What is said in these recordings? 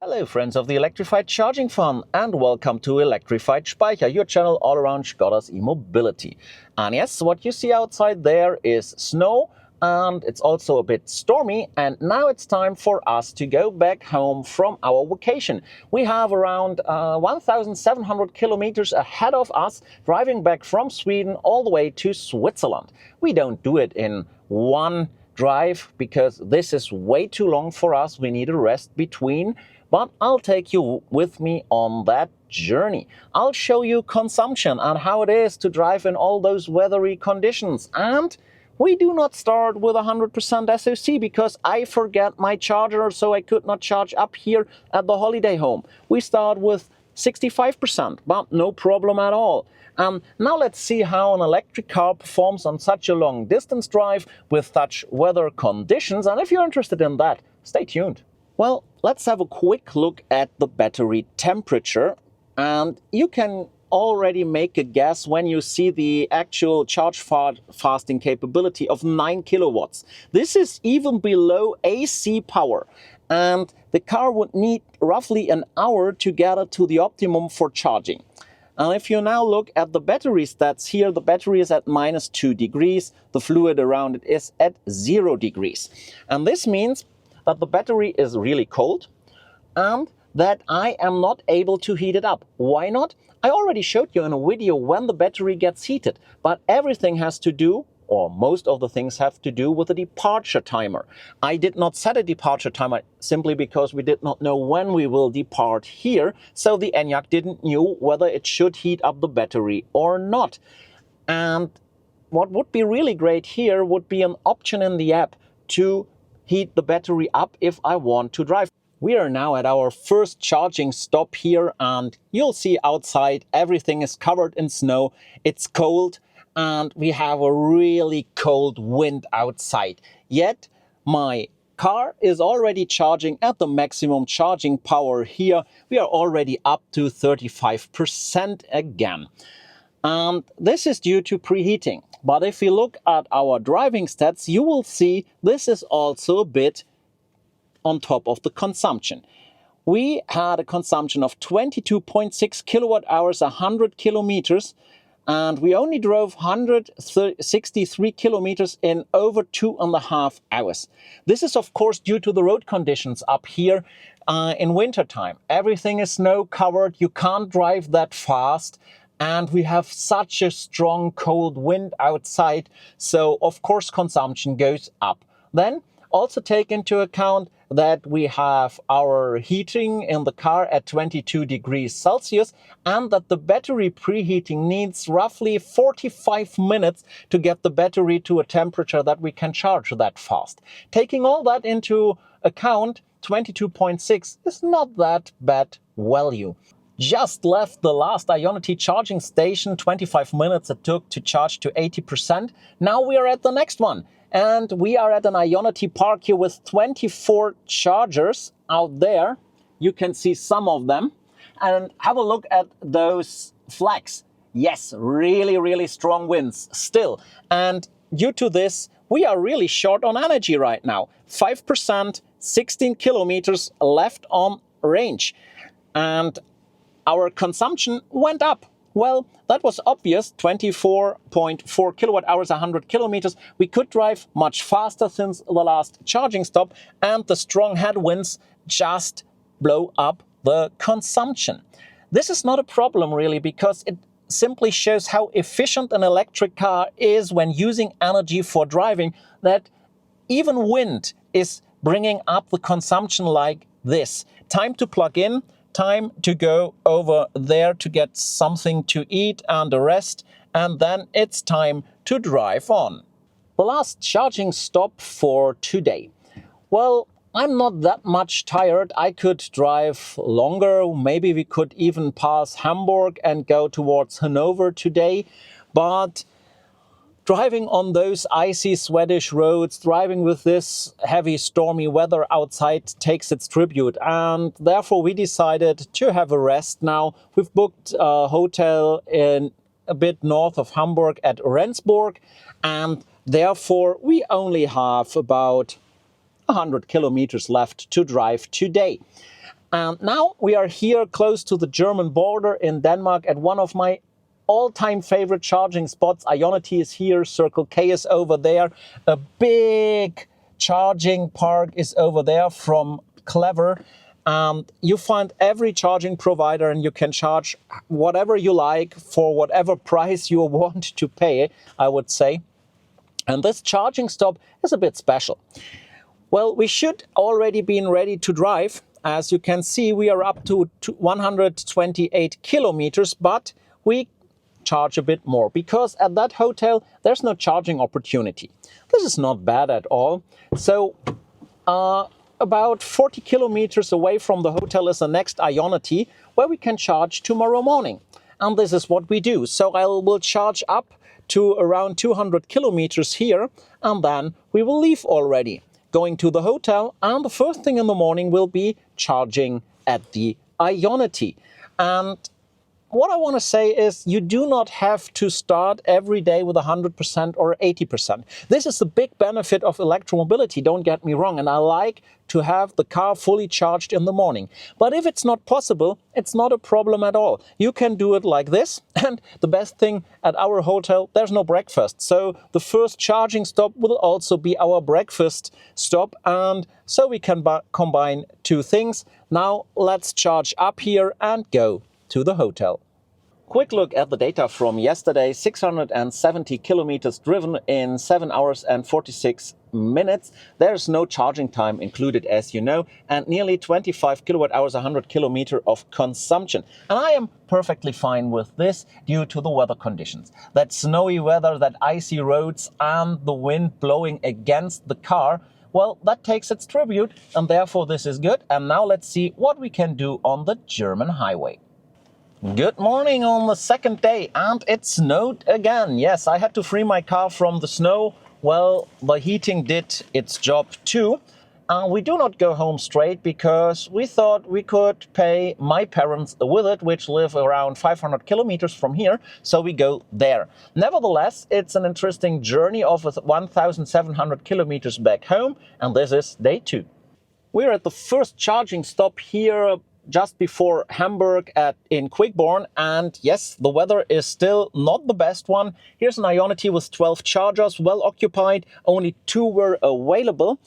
Hello friends of the electrified charging fun and welcome to Electrified Speicher, your channel all around Škoda's e-mobility. And yes, what you see outside there is snow and it's also a bit stormy, and now it's time for us to go back home from our vacation. We have around 1,700 kilometers ahead of us, driving back from Sweden all the way to Switzerland. We don't do it in one drive because this is way too long for us. We need a rest between. But I'll take you with me on that journey. I'll show you consumption and how it is to drive in all those weathery conditions. And we do not start with 100% SOC because I forget my charger, so I could not charge up here at the holiday home. We start with 65%, but no problem at all. Now let's see how an electric car performs on such a long distance drive with such weather conditions. And if you're interested in that, stay tuned. Well, let's have a quick look at the battery temperature, and you can already make a guess when you see the actual charge fasting capability of 9 kilowatts. This is even below AC power, and the car would need roughly an hour to get it to the optimum for charging. And if you now look at the battery stats here, the battery is at -2 degrees, the fluid around it is at 0 degrees. And this means that the battery is really cold and that I am not able to heat it up. Why not? I already showed you in a video when the battery gets heated, but everything has to do, or most of the things have to do, with a departure timer. I did not set a departure timer simply because we did not know when we will depart here, so the Enyaq didn't know whether it should heat up the battery or not. And what would be really great here would be an option in the app to heat the battery up if I want to drive. We are now at our first charging stop here, and you'll see outside everything is covered in snow. It's cold and we have a really cold wind outside. Yet my car is already charging at the maximum charging power here. We are already up to 35% again. And this is due to preheating. But if you look at our driving stats, you will see this is also a bit on top of the consumption. We had a consumption of 22.6 kilowatt hours, 100 kilometers, and we only drove 163 kilometers in over 2.5 hours. This is of course due to the road conditions up here in wintertime. Everything is snow covered, you can't drive that fast, and we have such a strong cold wind outside, so of course consumption goes up. Then also take into account that we have our heating in the car at 22 degrees Celsius and that the battery preheating needs roughly 45 minutes to get the battery to a temperature that we can charge that fast. Taking all that into account, 22.6 is not that bad value. Just left the last Ionity charging station, 25 minutes it took to charge to 80%. Now we are at the next one. And we are at an Ionity park here with 24 chargers out there. You can see some of them. And have a look at those flags. Yes, really strong winds still. And due to this, we are really short on energy right now. 5%, 16 kilometers left on range. And our consumption went up. Well, that was obvious, 24.4 kilowatt hours, 100 kilometers. We could drive much faster since the last charging stop, and the strong headwinds just blow up the consumption. This is not a problem really, because it simply shows how efficient an electric car is when using energy for driving, that even wind is bringing up the consumption like this. Time to plug in, time to go over there to get something to eat and a rest, and then it's time to drive on. The last charging stop for today. Well, I'm not that much tired. I could drive longer. Maybe we could even pass Hamburg and go towards Hanover today, but driving on those icy Swedish roads, driving with this heavy stormy weather outside takes its tribute, and therefore we decided to have a rest now. We've booked a hotel in a bit north of Hamburg at Rendsburg, and therefore we only have about 100 kilometers left to drive today. And now we are here close to the German border in Denmark at one of my all-time favorite charging spots. Ionity is here, Circle K is over there. A big charging park is over there from Clever. You find every charging provider and you can charge whatever you like for whatever price you want to pay, I would say. And this charging stop is a bit special. Well, we should already be ready to drive. As you can see, we are up to 128 kilometers, but we charge a bit more because at that hotel there's no charging opportunity. This is not bad at all. So about 40 kilometers away from the hotel is the next Ionity where we can charge tomorrow morning. And this is what we do. So I will charge up to around 200 kilometers here and then we will leave already, going to the hotel, and the first thing in the morning will be charging at the Ionity. And what I want to say is you do not have to start every day with 100% or 80%. This is the big benefit of electromobility, don't get me wrong, and I like to have the car fully charged in the morning. But if it's not possible, it's not a problem at all. You can do it like this, and the best thing at our hotel, there's no breakfast. So the first charging stop will also be our breakfast stop, and so we can combine two things. Now let's charge up here and go to the hotel. Quick look at the data from yesterday. 670 kilometers driven in 7 hours and 46 minutes. There's no charging time included, as you know, and nearly 25 kilowatt hours, 100 kilometer of consumption. And I am perfectly fine with this due to the weather conditions. That snowy weather, that icy roads and the wind blowing against the car, well, that takes its tribute, and therefore this is good. And now let's see what we can do on the German highway. Good morning on the second day, and it snowed again. Yes, I had to free my car from the snow. Well, the heating did its job too. We do not go home straight because we thought we could pay my parents with it, which live around 500 kilometers from here, so we go there. Nevertheless, it's an interesting journey of 1,700 kilometers back home, and this is day 2. We're at the first charging stop here just before Hamburg in Quickborn, and yes, the weather is still not the best one. Here's an Ionity with 12 chargers, well occupied, only 2 were available,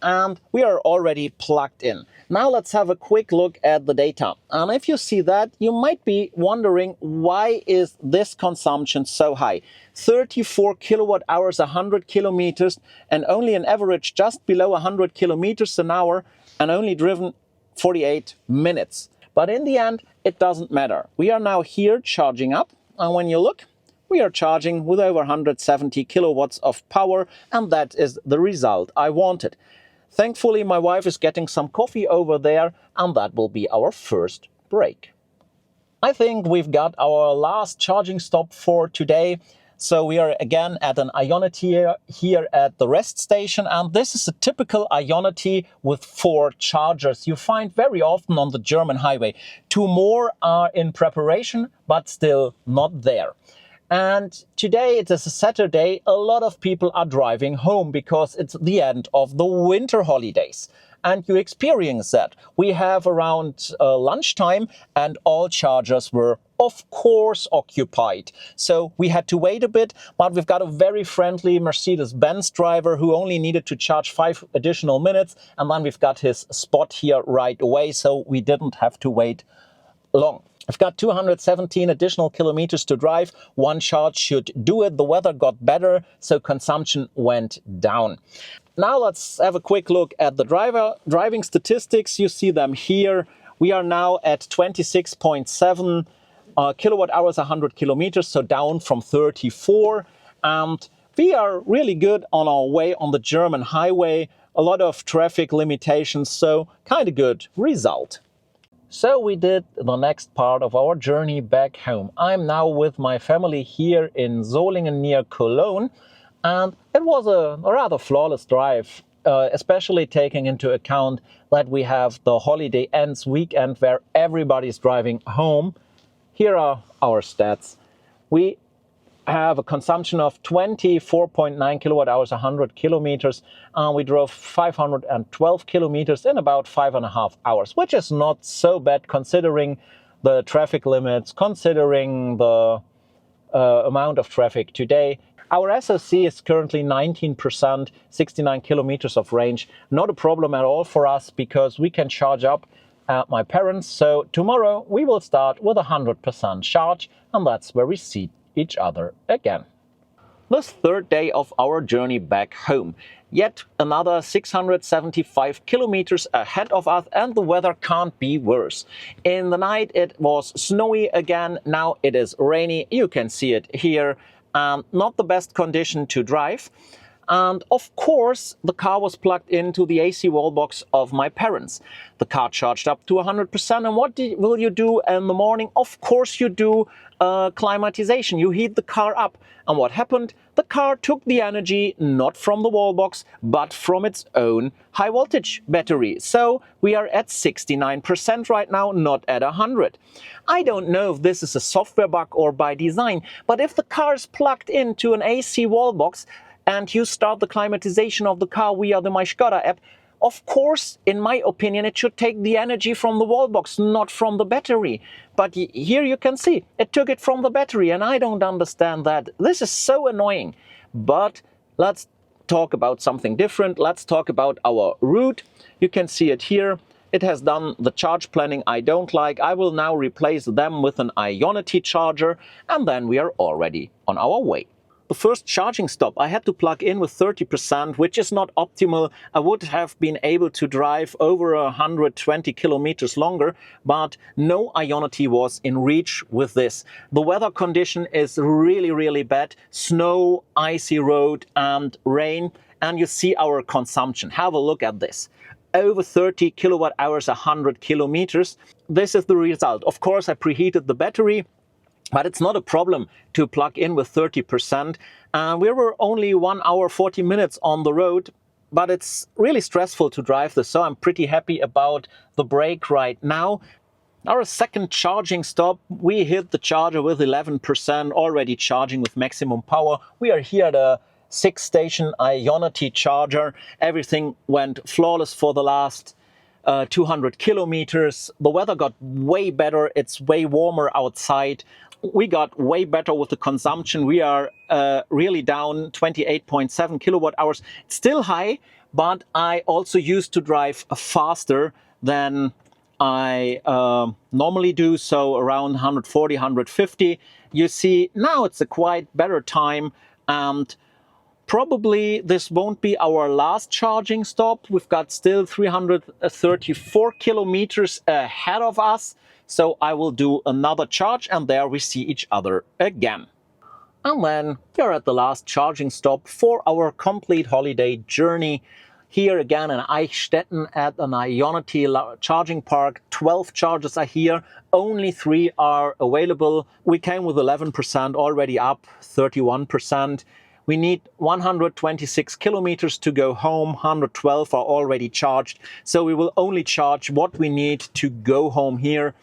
and we are already plugged in. Now let's have a quick look at the data. And if you see that, you might be wondering, why is this consumption so high? 34 kilowatt hours, 100 kilometers, and only an average just below 100 kilometers an hour, and only driven 48 minutes. But in the end, it doesn't matter. We are now here charging up, and when you look, we are charging with over 170 kilowatts of power, and that is the result I wanted. Thankfully, my wife is getting some coffee over there, and that will be our first break. I think we've got our last charging stop for today. So we are again at an Ionity here at the rest station, and this is a typical Ionity with 4 chargers you find very often on the German highway. 2 more are in preparation, but still not there. And today it is a Saturday. A lot of people are driving home because it's the end of the winter holidays. And you experience that. We have around lunchtime, and all chargers were, of course, occupied. So we had to wait a bit, but we've got a very friendly Mercedes-Benz driver who only needed to charge 5 additional minutes, and then we've got his spot here right away, so we didn't have to wait long. I've got 217 additional kilometers to drive. 1 charge should do it. The weather got better, so consumption went down. Now let's have a quick look at the driving statistics. You see them here. We are now at 26.7 kilowatt hours, 100 kilometers, so down from 34. And we are really good on our way on the German highway. A lot of traffic limitations, so kind of good result. So we did the next part of our journey back home. I'm now with my family here in Solingen near Cologne, and it was a rather flawless drive, especially taking into account that we have the holiday ends weekend where everybody's driving home. Here are our stats. We have a consumption of 24.9 kilowatt hours, 100 kilometers, and we drove 512 kilometers in about 5.5 hours, which is not so bad considering the traffic limits, considering the amount of traffic today. Our SoC is currently 19%, 69 kilometers of range. Not a problem at all for us because we can charge up at my parents. So tomorrow we will start with 100% charge, and that's where we see each other again. The third day of our journey back home. Yet another 675 kilometers ahead of us, and the weather can't be worse. In the night it was snowy again, now it is rainy. You can see it here. Not the best condition to drive. And of course, the car was plugged into the AC wall box of my parents. The car charged up to 100%. And what will you do in the morning? Of course, you do climatization. You heat the car up. And what happened? The car took the energy not from the wall box, but from its own high voltage battery. So we are at 69% right now, not at 100. I don't know if this is a software bug or by design, but if the car is plugged into an AC wall box, and you start the climatization of the car via the My Škoda app, of course, in my opinion, it should take the energy from the wall box, not from the battery. But here you can see, it took it from the battery, and I don't understand that. This is so annoying. But let's talk about something different. Let's talk about our route. You can see it here. It has done the charge planning I don't like. I will now replace them with an Ionity charger, and then we are already on our way. The first charging stop I had to plug in with 30%, which is not optimal. I would have been able to drive over 120 kilometers longer, but no Ionity was in reach with this. The weather condition is really, really bad. Snow, icy road and rain. And you see our consumption. Have a look at this. Over 30 kilowatt hours, 100 kilometers. This is the result. Of course, I preheated the battery. But it's not a problem to plug in with 30%. We were only 1 hour 40 minutes on the road, but it's really stressful to drive this, so I'm pretty happy about the brake right now. Our second charging stop, we hit the charger with 11%, already charging with maximum power. We are here at a 6-station Ionity charger. Everything went flawless for the last 200 kilometers. The weather got way better. It's way warmer outside. We got way better with the consumption. We are really down 28.7 kilowatt hours. It's still high, but I also used to drive faster than I normally do, so around 140, 150. You see, now it's a quite better time, and probably this won't be our last charging stop. We've got still 334 kilometers ahead of us. So I will do another charge, and there we see each other again. And then we're at the last charging stop for our complete holiday journey. Here again in Eichstätten at an Ionity charging park. 12 chargers are here, only 3 are available. We came with 11%, already up 31%. We need 126 kilometers to go home, 112 are already charged. So we will only charge what we need to go home here.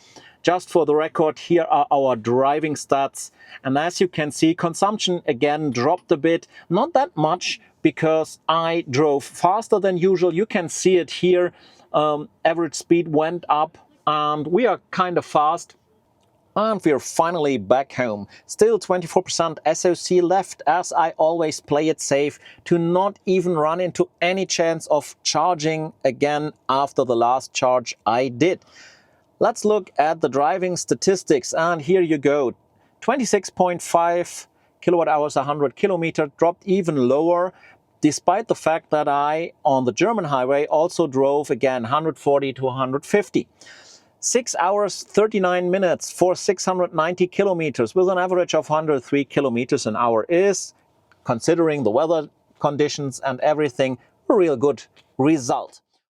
Just for the record, here are our driving stats. And as you can see, consumption again dropped a bit. Not that much because I drove faster than usual. You can see it here. Average speed went up and we are kind of fast. And we're finally back home. Still 24% SoC left, as I always play it safe to not even run into any chance of charging again after the last charge I did. Let's look at the driving statistics, and here you go. 26.5 kilowatt hours, 100 kilometer, dropped even lower, despite the fact that I, on the German highway, also drove again 140 to 150. 6 hours, 39 minutes for 690 kilometers with an average of 103 kilometers an hour is, considering the weather conditions and everything, a real good result.